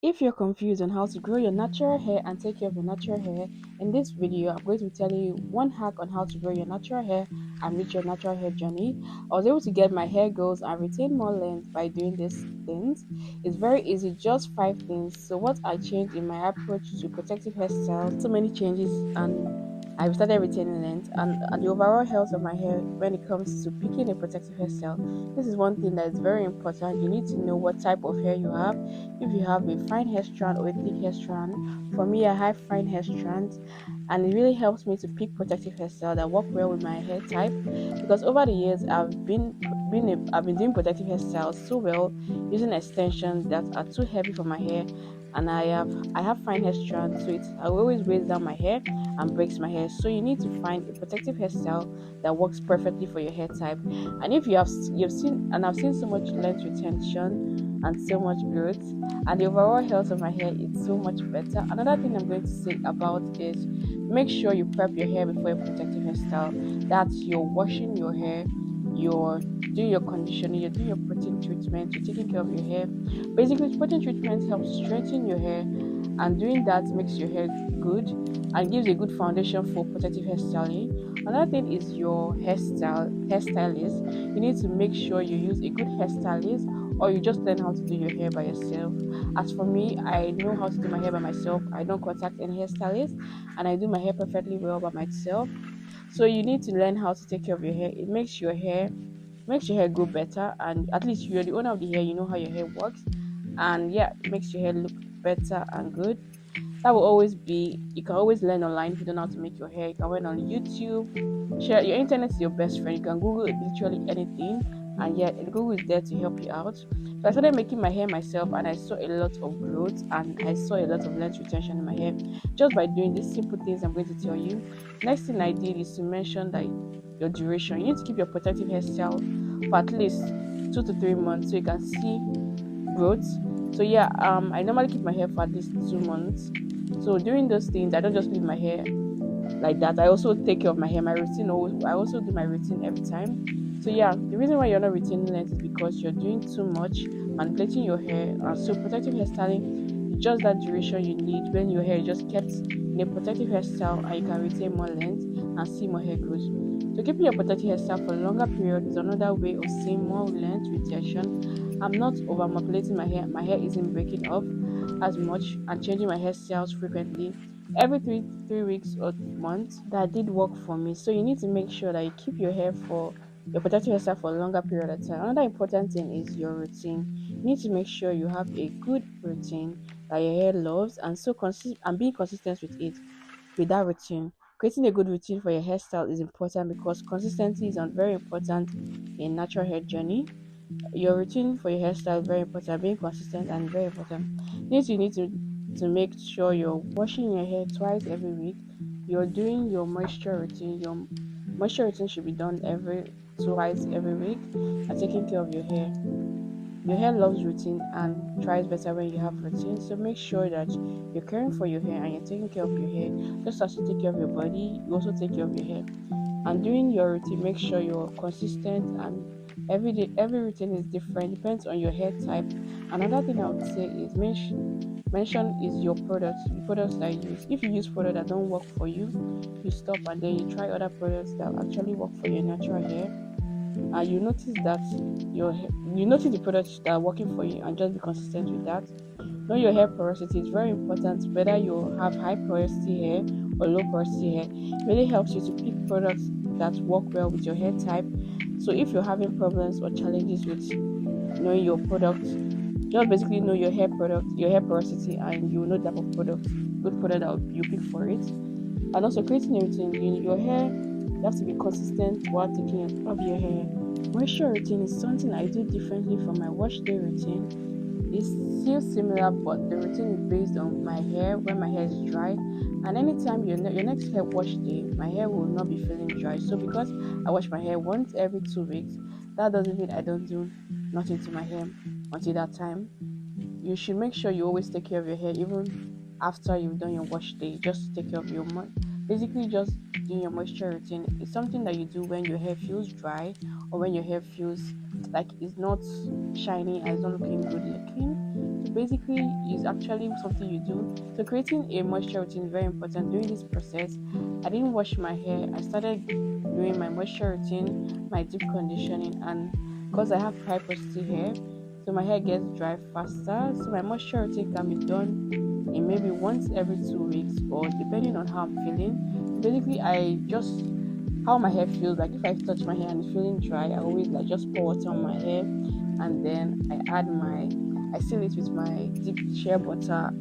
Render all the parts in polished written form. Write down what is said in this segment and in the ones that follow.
If you're confused on how to grow your natural hair and take care of your natural hair, in this video I'm going to be telling you one hack on how to grow your natural hair and meet your natural hair journey. I was able to get my hair goals and retain more length by doing these things. It's very easy, just 5 things. So what I changed in my approach to protective hairstyles, so many changes, and I started retaining length and the overall health of my hair when it comes to picking a protective hairstyle. This is one thing that is very important. You need to know what type of hair you have, if you have a fine hair strand or a thick hair strand. For me, I have fine hair strands, and it really helps me to pick protective hairstyle that work well with my hair type. Because over the years, I've been doing protective hairstyles so well using extensions that are too heavy for my hair, and I have fine hair strands, so it always weighs down my hair and breaks my hair. So you need to find a protective hairstyle that works perfectly for your hair type. And if you've seen, and I've seen so much length retention and so much growth, and the overall health of my hair is so much better. Another thing I'm going to say about is make sure you prep your hair before a protective hairstyle. That's you're washing your hair, you're doing your conditioning, you're doing your protein treatment, you're taking care of your hair. Basically, protein treatment helps strengthen your hair, and doing that makes your hair good and gives a good foundation for protective hairstyling. Another thing is your hairstylist. You need to make sure you use a good hairstylist, or you just learn how to do your hair by yourself. As for me, I know how to do my hair by myself. I don't contact any hairstylist, and I do my hair perfectly well by myself. So you need to learn how to take care of your hair. It makes your hair grow better, and at least you're the owner of the hair, you know how your hair works. And yeah, it makes your hair look better and good. That will always be, you can always learn online. If you don't know how to make your hair, you can learn on YouTube. Share your internet is your best friend. You can Google literally anything, and yeah, Google is there to help you out. So I started making my hair myself, and I saw a lot of growth, and I saw a lot of length retention in my hair just by doing these simple things I'm going to tell you. Next thing I did is to mention that your duration. You need to keep your protective hairstyle for at least 2 to 3 months so you can see growth. So yeah, I normally keep my hair for at least 2 months. So during those things, I don't just leave my hair like that. I also take care of my hair. My routine, I also do my routine every time. So yeah, the reason why you're not retaining length is because you're doing too much manipulating your hair. So protective hairstyling is just that duration you need when your hair is just kept in a protective hairstyle, and you can retain more length and see more hair growth. So keeping your protective hairstyle for a longer period is another way of seeing more length retention. I'm not over manipulating my hair. My hair isn't breaking off as much and changing my hairstyles frequently every three weeks or months. That did work for me. So you need to make sure that you keep your protective hairstyle for a longer period of time. Another important thing is your routine. You need to make sure you have a good routine that your hair loves, and and being consistent with that routine. Creating a good routine for your hairstyle is important because consistency is very important in natural hair journey. Your routine for your hairstyle is very important. Being consistent and very important. You need to make sure you're washing your hair twice every week. You're doing your moisture routine. Your moisture routine should be done every twice every week. And taking care of your hair. Your hair loves routine and thrives better when you have routine. So make sure that you're caring for your hair and you're taking care of your hair. Just as you take care of your body, you also take care of your hair. And doing your routine, make sure you're consistent, and every day every routine is different, depends on your hair type. Another thing I would say is mention is your products, the products that you use. If you use products that don't work for you, you stop and then you try other products that actually work for your natural hair, and you notice that you notice the products that are working for you, and just be consistent with that. Know your hair porosity is very important, whether you have high porosity hair or low porosity hair. It really helps you to pick products that work well with your hair type. So if you're having problems or challenges with knowing your products, just basically know your hair porosity, and you know the type of good product that you pick for it. And also creating a routine. Your hair, you have to be consistent while taking care of your hair. Moisture routine is something I do differently from my wash day routine. It's still similar, but the routine is based on my hair when my hair is dry. And anytime your next hair wash day, my hair will not be feeling dry. So because I wash my hair once every 2 weeks, that doesn't mean I don't do nothing to my hair until that time. You should make sure you always take care of your hair even after you've done your wash day, just to take care of basically just doing your moisture routine. It's something that you do when your hair feels dry, or when your hair feels like it's not shiny and it's not looking good looking. So basically is actually something you do. So creating a moisture routine is very important. During this process, I didn't wash my hair. I started doing my moisture routine, my deep conditioning, and because I have high porosity hair, so my hair gets dry faster. So my moisture routine can be done in maybe once every 2 weeks or depending on how I'm feeling. So basically, I just how my hair feels like. If I touch my hair and it's feeling dry, I always like just pour water on my hair, and then I seal it with my deep shea butter.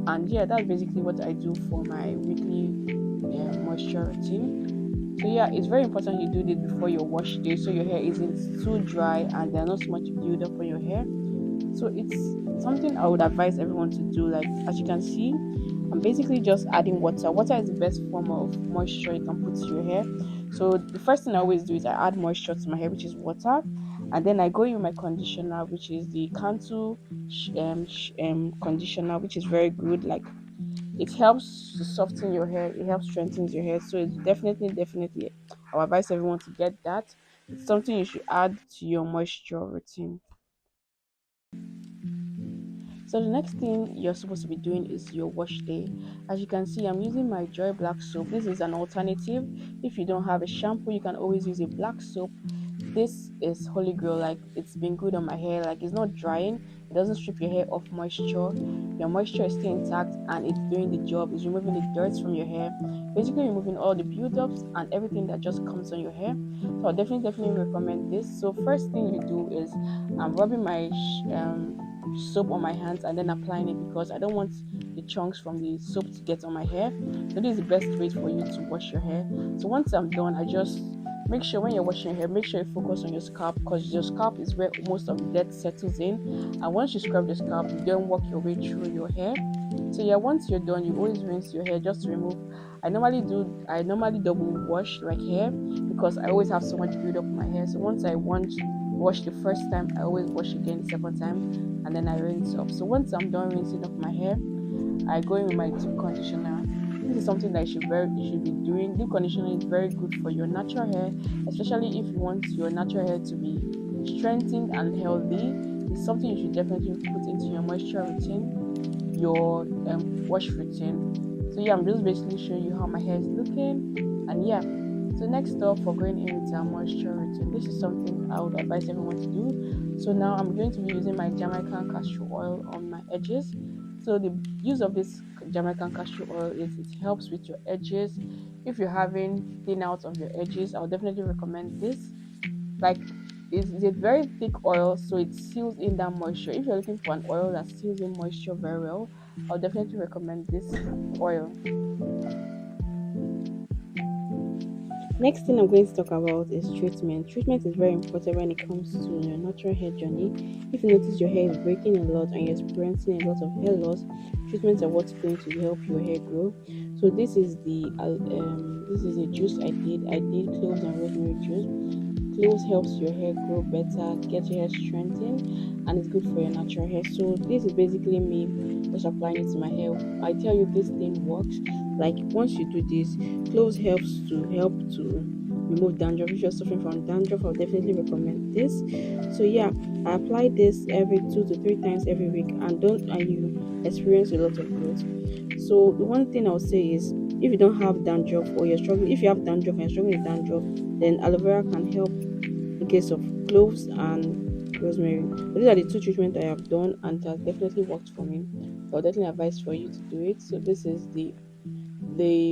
And yeah, that's basically what I do for my weekly moisture routine. So yeah, it's very important you do this before your wash day so your hair isn't too dry and there's not so much build up on your hair. So it's something I would advise everyone to do. Like as you can see, I'm basically just adding water. Water is the best form of moisture you can put to your hair. So the first thing I always do is I add moisture to my hair, which is water, and then I go in with my conditioner, which is the Cantu conditioner, which is very good. Like it helps to soften your hair, it helps strengthens your hair. So it's definitely, I would advise everyone to get that. It's something you should add to your moisture routine. So the next thing you're supposed to be doing is your wash day. As you can see, I'm using my Joy Black soap. This is an alternative. If you don't have a shampoo, you can always use a black soap. This is holy grail. Like it's been good on my hair. Like it's not drying. It doesn't strip your hair of moisture. Your moisture is still intact and it's doing the job. It's removing the dirt from your hair. Basically removing all the buildups and everything that just comes on your hair. So I definitely recommend this. So first thing you do is I'm rubbing my soap on my hands and then applying it because I don't want the chunks from the soap to get on my hair. So this is the best way for you to wash your hair. So once I'm done, I just make sure when you're washing your hair, make sure you focus on your scalp because your scalp is where most of the dirt settles in. And once you scrub the scalp, you then work your way through your hair. So yeah, once you're done, you always rinse your hair just to remove. I normally double wash like hair because I always have so much build up in my hair. So once I wash the first time, I always wash again the second time and then I rinse off. So once I'm done rinsing off my hair, I go in with my deep conditioner. This is something that you should be doing. Deep conditioner is very good for your natural hair, especially if you want your natural hair to be strengthened and healthy. It's something you should definitely put into your moisture routine, your wash routine. So yeah, I'm just basically showing you how my hair is looking, and yeah. So next up for going in with our moisture routine, this is something I would advise everyone to do. So now I'm going to be using my Jamaican castor oil on my edges. So the use of this Jamaican castor oil is it helps with your edges. If you're having thin out of your edges, I'll definitely recommend this. Like it's a very thick oil, so it seals in that moisture. If you're looking for an oil that seals in moisture very well, I'll definitely recommend this oil. Next thing I'm going to talk about is treatment. Treatment is very important when it comes to your natural hair journey. If you notice your hair is breaking a lot and you're experiencing a lot of hair loss, treatments are what's going to help your hair grow. So this is a juice I did. I did cloves and rosemary juice. Cloves helps your hair grow better, get your hair strengthened, and it's good for your natural hair. So this is basically me just applying it to my hair. I tell you this thing works. Like once you do this, cloves help to remove dandruff. If you're suffering from dandruff, I'll definitely recommend this. So yeah, I apply this every 2 to 3 times every week, and you experience a lot of growth. So the one thing I'll say is if you don't have dandruff or you're struggling, if you have dandruff and you're struggling with dandruff, then aloe vera can help in case of cloves and rosemary. So these are the two treatments I have done and it has definitely worked for me. So I'll definitely advise for you to do it. So this is the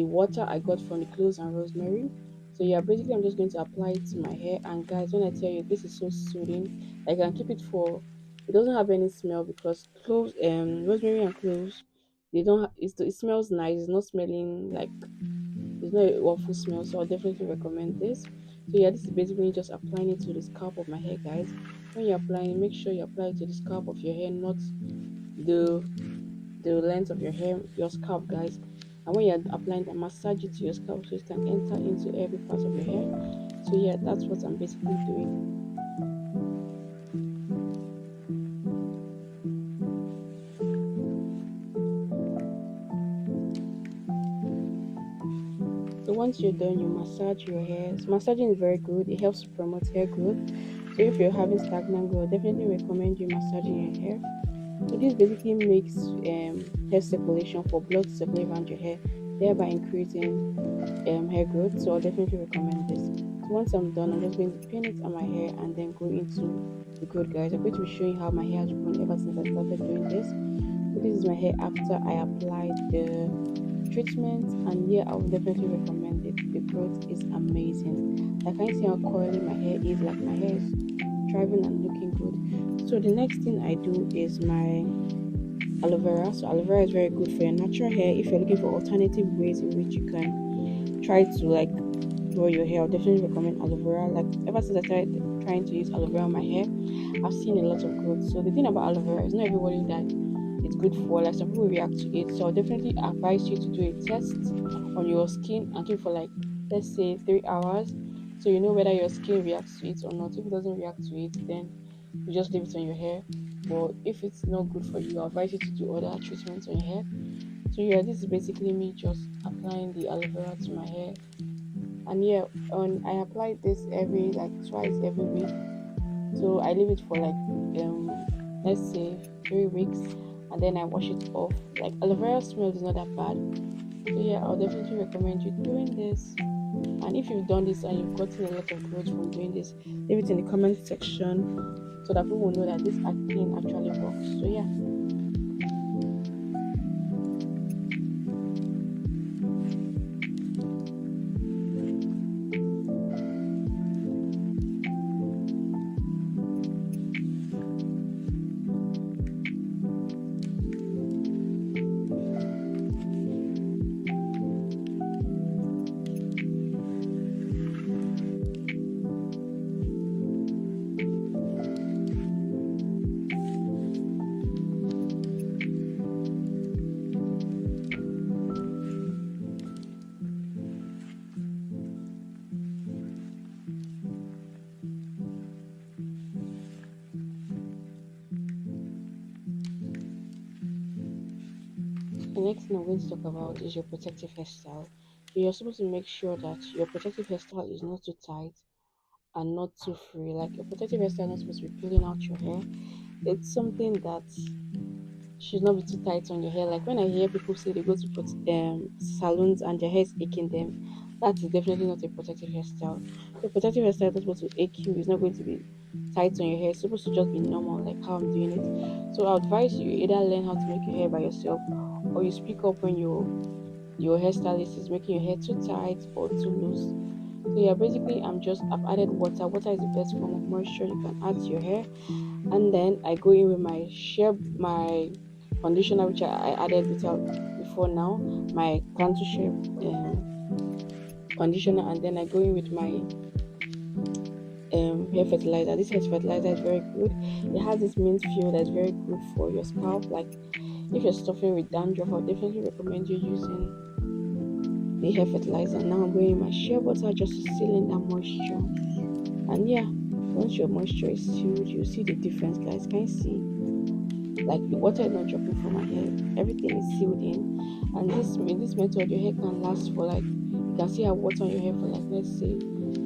water I got from the cloves and rosemary. So yeah, basically I'm just going to apply it to my hair. And guys, when I tell you this is so soothing, I can keep it for. It doesn't have any smell because cloves, rosemary and cloves, they don't. It smells nice. It's not smelling like it's not an awful smell. So I definitely recommend this. So yeah, this is basically just applying it to the scalp of my hair, guys. When you're applying it, make sure you apply it to the scalp of your hair, not the the length of your hair, your scalp, guys. And when you're applying that, massage it to your scalp so it can enter into every part of your hair. So yeah, that's what I'm basically doing. So once you're done, you massage your hair. So massaging is very good. It helps to promote hair growth. So if you're having stagnant growth, I definitely recommend you massaging your hair. So this basically makes hair circulation for blood to circulate around your hair, thereby increasing hair growth. So I'll definitely recommend this. So once I'm done, I'm just going to pin it on my hair and then go into the growth, guys. I'm going to be showing how my hair has grown ever since I started doing this. So this is my hair after I applied the treatment, and yeah, I would definitely recommend it. The growth is amazing. Like, I can see how curly my hair is. Like, my hair is thriving and looking good. So the next thing I do is my aloe vera. So aloe vera is very good for your natural hair. If you're looking for alternative ways in which you can try to like grow your hair, I'll definitely recommend aloe vera. Like, ever since I started trying to use aloe vera on my hair, I've seen a lot of growth. So the thing about aloe vera is not everybody that it's good for. Like, some people react to it. So I'll definitely advise you to do a test on your skin and keep for like, let's say, 3 hours, so you know whether your skin reacts to it or not. If it doesn't react to it, then you just leave it on your hair. But if it's not good for you, I advise you to do other treatments on your hair. So yeah, this is basically me just applying the aloe vera to my hair. And yeah, on I apply this every like twice every week. So I leave it for like let's say 3 weeks, and then I wash it off. Like, aloe vera smell is not that bad. So yeah, I'll definitely recommend you doing this. And if you've done this and you've gotten a lot of growth from doing this, leave it in the comment section so that people will know that this thing actually works. So yeah. The next thing I'm going to talk about is your protective hairstyle. So you're supposed to make sure that your protective hairstyle is not too tight and not too free. Like, your protective hairstyle is not supposed to be pulling out your hair. It's something that should not be too tight on your hair. Like, when I hear people say they go to put salons and their hair is aching them, that is definitely not a protective hairstyle. Your protective hairstyle is not supposed to ache you. It's not going to be tight on your hair. It's supposed to just be normal, like how I'm doing it. So I advise you either learn how to make your hair by yourself, or you speak up when your hairstylist is making your hair too tight or too loose. So yeah, basically I've added water. Water is the best form of moisture you can add to your hair. And then I go in with my conditioner, which I added without before now, my Cantu Shape conditioner, and then I go in with my hair fertilizer. This hair fertilizer is very good. It has this mint feel that's very good for your scalp. Like, if you're suffering with dandruff, I would definitely recommend you using the hair fertilizer. Now I'm going in my shea butter just to seal in that moisture. And yeah, once your moisture is sealed, you see the difference, guys. Can you see? Like, the water is not dropping from my hair, everything is sealed in. And this in this method, your hair can last for like, you can see how water on your hair for like, let's say,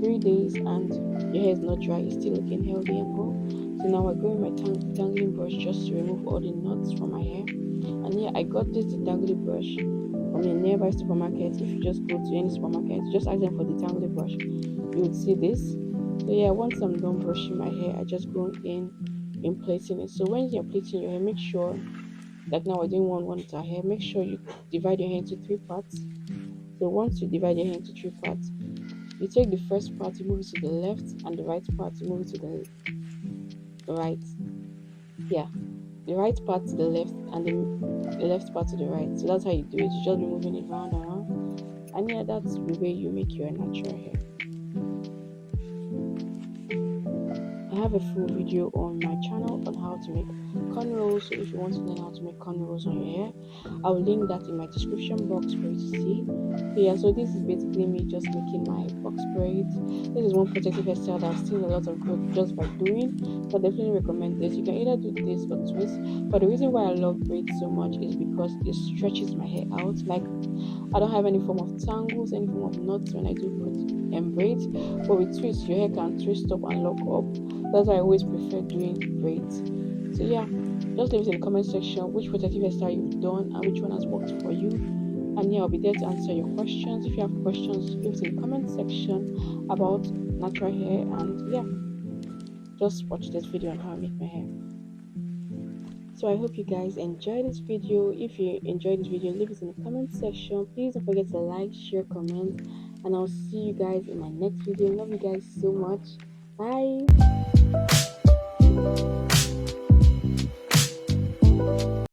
3 days, and your hair is not dry, it's still looking healthy and all. So now I go in my detangling brush just to remove all the knots from my hair. And yeah, I got this detangling brush from a nearby supermarket. If you just go to any supermarket, just ask them for the detangling brush, you would see this. So yeah, once I'm done brushing my hair, I just go in plaiting it. So when you're plaiting your hair, make sure, like now we're doing one with our hair, make sure you divide your hair into 3 parts. So once you divide your hair into 3 parts, you take the first part, you move it to the left, and the right part, you move it to the right. Yeah, the right part to the left, and the left part to the right. So that's how you do it. You just be moving it round and round. And yeah, that's the way you make your natural hair. I have a full video on my channel on how to make cornrows. So if you want to learn how to make cornrows on your hair, I will link that in my description box for you to see. So yeah, so this is basically me just making my box braids. This is one protective hairstyle that I've seen a lot of growth just by doing. So I definitely recommend this. You can either do this or twist. But the reason why I love braids so much is because it stretches my hair out. Like, I don't have any form of tangles, any form of knots when I do put braids. But with twists, your hair can twist up and lock up. That's why I always prefer doing braids. So yeah, just leave it in the comment section which protective hairstyle you've done and which one has worked for you. And yeah, I'll be there to answer your questions. If you have questions, leave it in the comment section about natural hair. And yeah, just watch this video on how I make my hair. So I hope you guys enjoy this video. If you enjoyed this video, leave it in the comment section. Please don't forget to like, share, comment, and I'll see you guys in my next video. Love you guys so much. Bye.